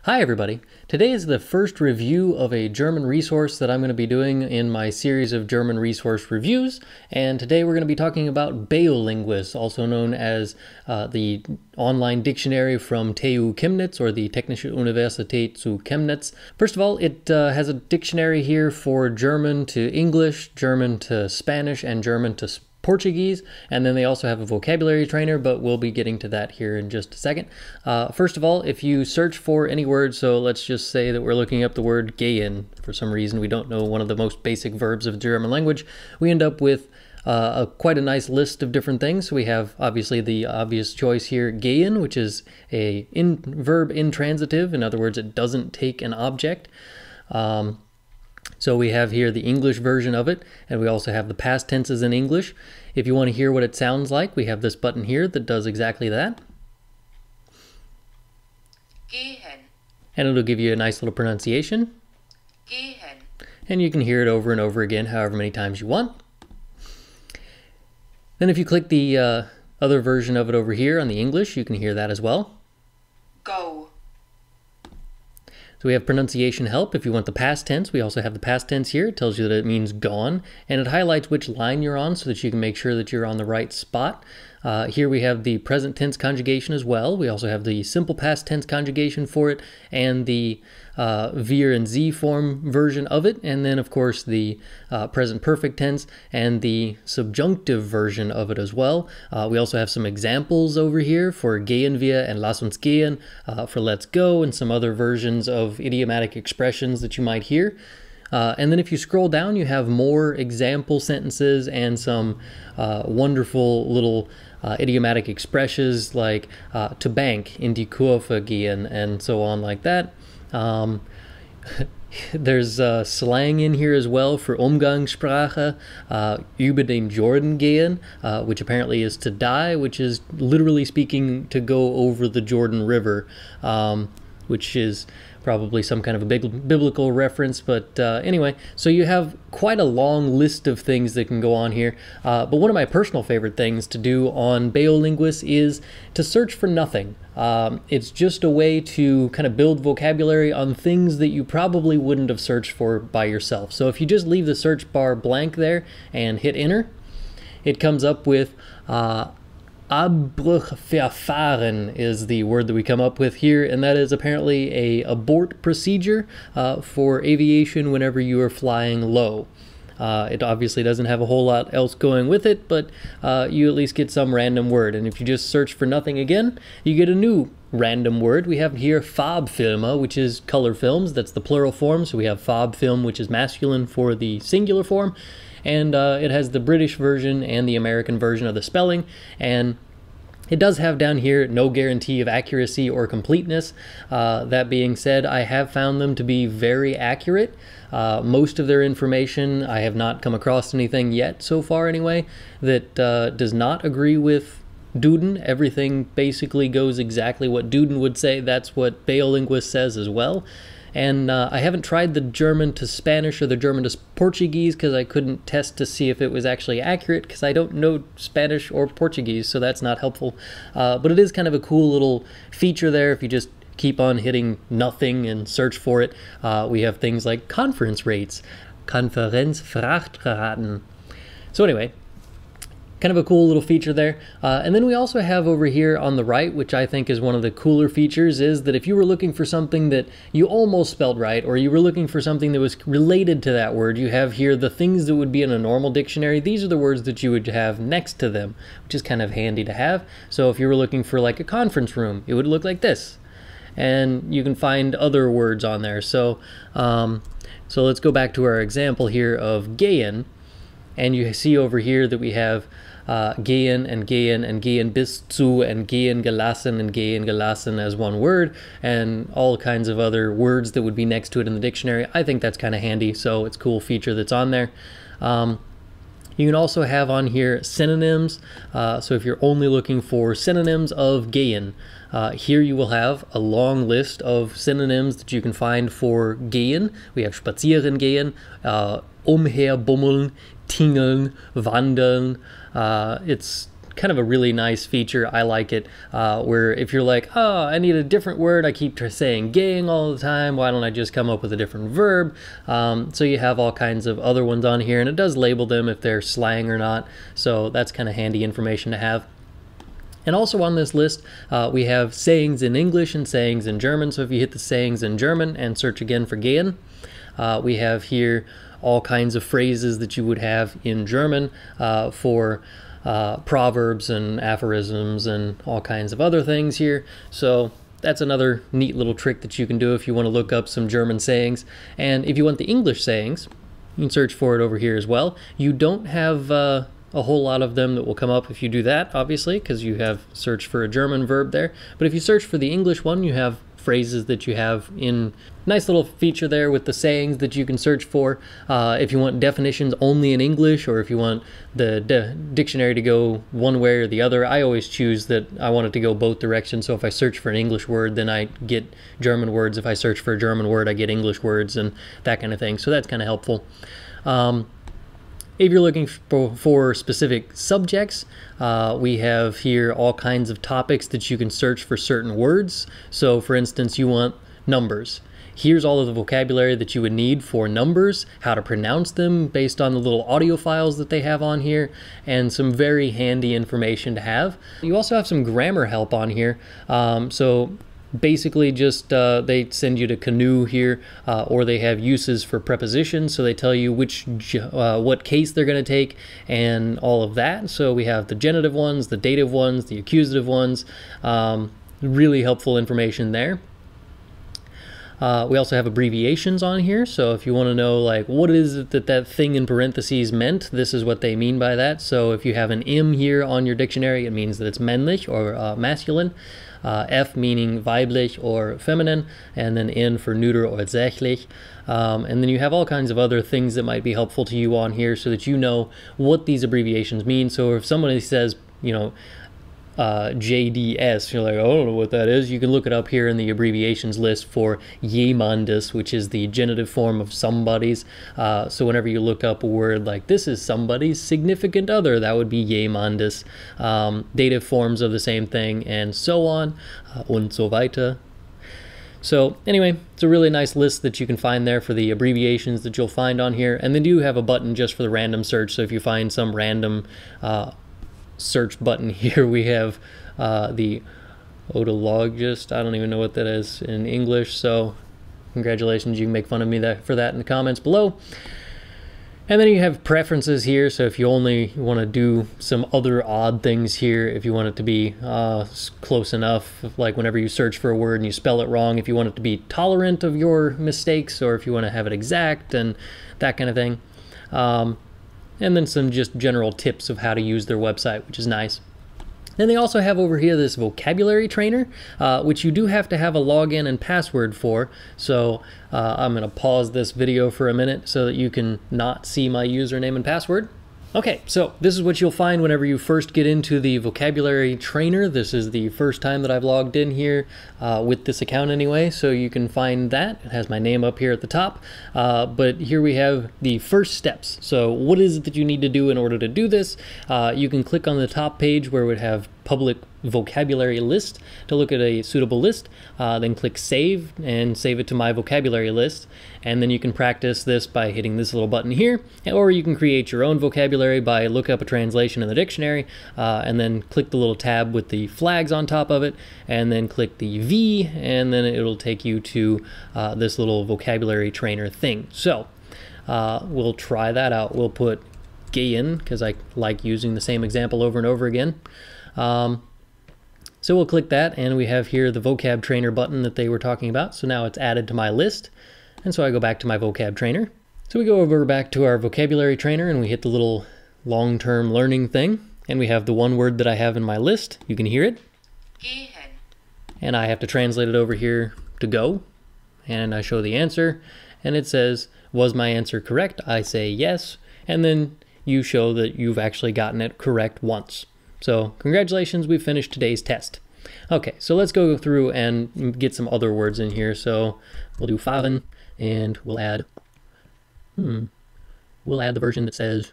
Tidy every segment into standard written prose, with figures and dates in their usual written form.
Hi everybody! Today is the first review of a German resource that I'm going to be doing in my series of German resource reviews, and today we're going to be talking about Beolingus, also known as the online dictionary from TU-Chemnitz or the Technische Universität zu Chemnitz. First of all, it has a dictionary here for German to English, German to Spanish, and German to Portuguese, and then they also have a vocabulary trainer, but we'll be getting to that here in just a second. First of all, if you search for any word, so let's just say that we're looking up the word gehen. For some reason, we don't know one of the most basic verbs of the German language. We end up with quite a nice list of different things. So we have obviously the obvious choice here, gehen, which is a verb intransitive. In other words, it doesn't take an object. So we have here the English version of it, and we also have the past tenses in English. If you want to hear what it sounds like, we have this button here that does exactly that. Gehen. And it'll give you a nice little pronunciation. Gehen. And you can hear it over and over again however many times you want. Then if you click the other version of it over here on the English, you can hear that as well. Go. So we have pronunciation help. If you want the past tense, we also have the past tense here. It tells you that it means gone, and it highlights which line you're on so that you can make sure that you're on the right spot. Here we have the present tense conjugation as well. We also have the simple past tense conjugation for it, and the wir and sie form version of it, and then of course the present perfect tense and the subjunctive version of it as well. We also have some examples over here for gehen wir and lass uns gehen, for let's go, and some other versions of idiomatic expressions that you might hear. And then if you scroll down, you have more example sentences and some wonderful little idiomatic expressions like to bank, in die Kurve gehen, and so on like that. There's slang in here as well for Umgangssprache, über den Jordan gehen, which apparently is to die, which is literally speaking to go over the Jordan River, which is probably some kind of a biblical reference, but anyway, so you have quite a long list of things that can go on here, but one of my personal favorite things to do on Beolingus is to search for nothing. It's just a way to kind of build vocabulary on things that you probably wouldn't have searched for by yourself. So if you just leave the search bar blank there and hit enter, it comes up with Abbreviations is the word that we come up with here, and that is apparently a abort procedure for aviation whenever you are flying low. It obviously doesn't have a whole lot else going with it, but you at least get some random word. And if you just search for nothing again, you get a new random word. We have here Farbfilme, which is color films. That's the plural form. So we have Farbfilm, which is masculine for the singular form. And it has the British version and the American version of the spelling, and it does have down here no guarantee of accuracy or completeness. That being said, I have found them to be very accurate. Most of their information, I have not come across anything yet so far anyway that does not agree with Duden. Everything basically goes exactly what Duden would say. That's what Beolingus says as well. And I haven't tried the German to Spanish or the German to Portuguese because I couldn't test to see if it was actually accurate because I don't know Spanish or Portuguese, so that's not helpful. But it is kind of a cool little feature there if you just keep on hitting nothing and search for it. We have things like conference rates, Konferenzfrachtraten. So anyway, kind of a cool little feature there. And then we also have over here on the right, which I think is one of the cooler features, is that if you were looking for something that you almost spelled right, or you were looking for something that was related to that word, you have here the things that would be in a normal dictionary. These are the words that you would have next to them, which is kind of handy to have. So if you were looking for like a conference room, it would look like this. And you can find other words on there. So, so let's go back to our example here of gehen. And you see over here that we have gehen and gehen and gehen bis zu and gehen gelassen as one word, and all kinds of other words that would be next to it in the dictionary. I think that's kind of handy, so it's a cool feature that's on there. You can also have on here synonyms, so if you're only looking for synonyms of gehen, here you will have a long list of synonyms that you can find for gehen. We have spazieren gehen, umherbummeln, tingeln, wandern. It's kind of a really nice feature. I like it, where if you're like, oh, I need a different word, I keep saying gang all the time, why don't I just come up with a different verb? So you have all kinds of other ones on here, and it does label them if they're slang or not, so that's kind of handy information to have. And also on this list, we have sayings in English and sayings in German. So if you hit the sayings in German and search again for gehen, we have here all kinds of phrases that you would have in German for proverbs and aphorisms and all kinds of other things here. So that's another neat little trick that you can do if you want to look up some German sayings. And if you want the English sayings, you can search for it over here as well. You don't have a whole lot of them that will come up if you do that, obviously, because you have searched for a German verb there. But if you search for the English one, you have phrases that you have in nice little feature there with the sayings that you can search for. If you want definitions only in English, or if you want the dictionary to go one way or the other, I always choose that I want it to go both directions. So if I search for an English word, then I get German words. If I search for a German word, I get English words and that kind of thing. So that's kind of helpful. If you're looking for specific subjects, we have here all kinds of topics that you can search for certain words. So for instance, you want numbers. Here's all of the vocabulary that you would need for numbers, how to pronounce them based on the little audio files that they have on here, and some very handy information to have. You also have some grammar help on here. So basically just they send you to Canoe here, or they have uses for prepositions, so they tell you what case they're going to take and all of that. So we have the genitive ones, the dative ones, the accusative ones. Really helpful information there. We also have abbreviations on here, so if you want to know like what is it that thing in parentheses meant, this is what they mean by that. So if you have an M here on your dictionary, it means that it's männlich or masculine. F meaning weiblich or feminine, and then N for neuter or sächlich. And then you have all kinds of other things that might be helpful to you on here so that you know what these abbreviations mean. So if somebody says, you know, JDS, you're like, oh, I don't know what that is. You can look it up here in the abbreviations list for jemandes, which is the genitive form of somebody's. So whenever you look up a word like this is somebody's significant other, that would be jemandes. Dative forms of the same thing, and so on, und so weiter. So anyway, it's a really nice list that you can find there for the abbreviations that you'll find on here. And they do have a button just for the random search. So if you find some random search button here, we have the otologist. I don't even know what that is in English, so congratulations, you can make fun of me for that in the comments below. And then you have preferences here, so if you only want to do some other odd things here, if you want it to be close enough, like whenever you search for a word and you spell it wrong, if you want it to be tolerant of your mistakes, or if you want to have it exact and that kind of thing. And then some just general tips of how to use their website, which is nice. Then they also have over here this vocabulary trainer, which you do have to have a login and password for. So I'm going to pause this video for a minute so that you can not see my username and password. Okay, so this is what you'll find whenever you first get into the vocabulary trainer. This is the first time that I've logged in here with this account anyway, so you can find that. It has my name up here at the top, but here we have the first steps. So what is it that you need to do in order to do this? You can click on the top page where it would have public vocabulary list to look at a suitable list, then click save and save it to my vocabulary list, and then you can practice this by hitting this little button here, or you can create your own vocabulary by look up a translation in the dictionary and then click the little tab with the flags on top of it, and then click the V, and then it'll take you to this little vocabulary trainer thing. So we'll try that out. We'll put gehen because I like using the same example over and over again. So we'll click that, and we have here the vocab trainer button that they were talking about. So now it's added to my list, and so I go back to my vocab trainer. So we go over back to our vocabulary trainer, and we hit the little long-term learning thing, and we have the one word that I have in my list. You can hear it. Gehen. And I have to translate it over here to go, and I show the answer, and it says, was my answer correct? I say yes, and then you show that you've actually gotten it correct once. So congratulations, we've finished today's test. Okay, so let's go through and get some other words in here. So we'll do fahren, and we'll add the version that says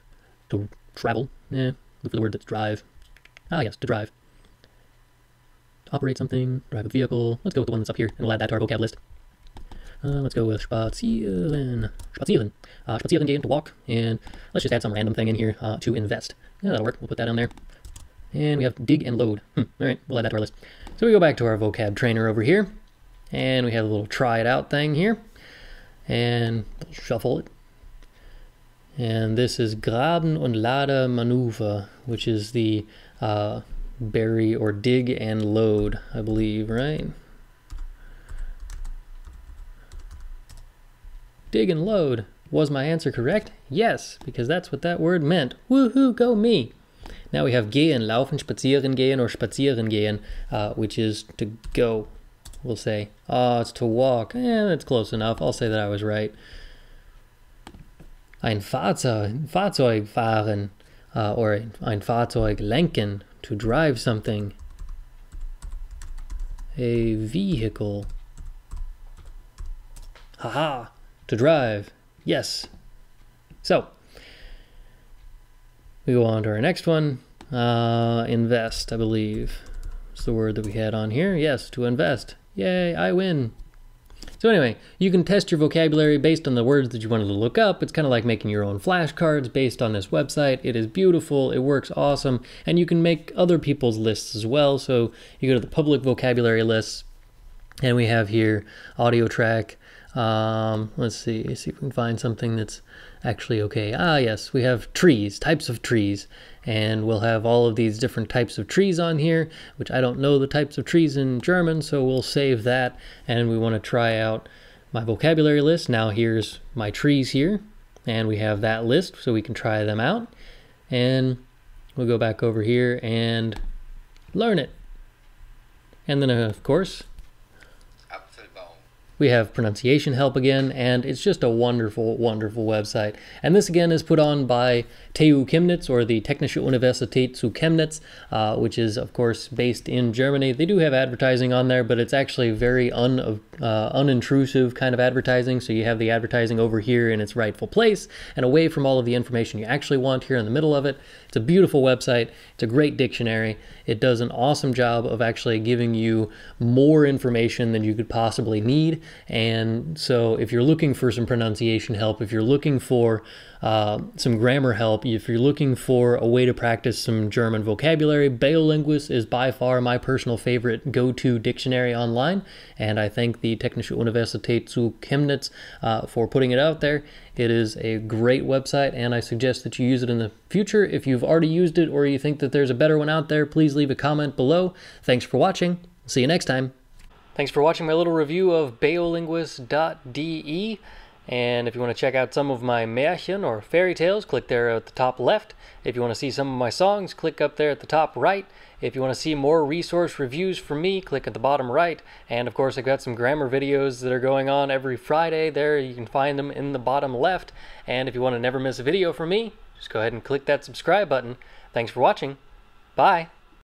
to travel. Look for the word that's drive. Ah, yes, to drive. To operate something, drive a vehicle. Let's go with the one that's up here, and we'll add that to our vocab list. Let's go with spazieren. Spazieren. Spazieren gehen, to walk. And let's just add some random thing in here, to invest. Yeah, that'll work. We'll put that down there. And we have dig and load. All right, we'll add that to our list. So we go back to our vocab trainer over here. And we have a little try it out thing here. And we'll shuffle it. And this is Graben und Lade Manöver, which is the bury or dig and load, I believe, right? Dig and load. Was my answer correct? Yes, because that's what that word meant. Woohoo, go me! Now we have gehen, laufen, spazieren gehen, or spazieren gehen, which is to go. We'll say, it's to walk. That's close enough. I'll say that I was right. Ein Fahrzeug fahren, or ein Fahrzeug lenken, to drive something. A vehicle. Haha, to drive. Yes. So, we go on to our next one. Invest, I believe. It's the word that we had on here. Yes, to invest. Yay, I win. So anyway, you can test your vocabulary based on the words that you wanted to look up. It's kind of like making your own flashcards based on this website. It is beautiful, it works awesome, and you can make other people's lists as well. So you go to the public vocabulary lists, and we have here audio track. Let's see if we can find something that's actually okay. Yes, we have trees, types of trees, and we'll have all of these different types of trees on here, which I don't know the types of trees in German, so we'll save that, and we want to try out my vocabulary list. Now here's my trees here, and we have that list, so we can try them out, and we'll go back over here and learn it. And then, of course, we have pronunciation help again, and it's just a wonderful, wonderful website. And this again is put on by TU-Chemnitz, or the Technische Universität zu Chemnitz, which is of course based in Germany. They do have advertising on there, but it's actually very unintrusive kind of advertising. So you have the advertising over here in its rightful place and away from all of the information you actually want here in the middle of it. It's a beautiful website. It's a great dictionary. It does an awesome job of actually giving you more information than you could possibly need. And so if you're looking for some pronunciation help, if you're looking for some grammar help, if you're looking for a way to practice some German vocabulary, Beolingus is by far my personal favorite go-to dictionary online, and I thank the Technische Universität zu Chemnitz for putting it out there. It is a great website, and I suggest that you use it in the future. If you've already used it or you think that there's a better one out there, please leave a comment below. Thanks for watching. See you next time. Thanks for watching my little review of Beolingus.de. And if you want to check out some of my Märchen or fairy tales, click there at the top left. If you want to see some of my songs, click up there at the top right. If you want to see more resource reviews from me, click at the bottom right. And of course, I've got some grammar videos that are going on every Friday there. You can find them in the bottom left. And if you want to never miss a video from me, just go ahead and click that subscribe button. Thanks for watching. Bye.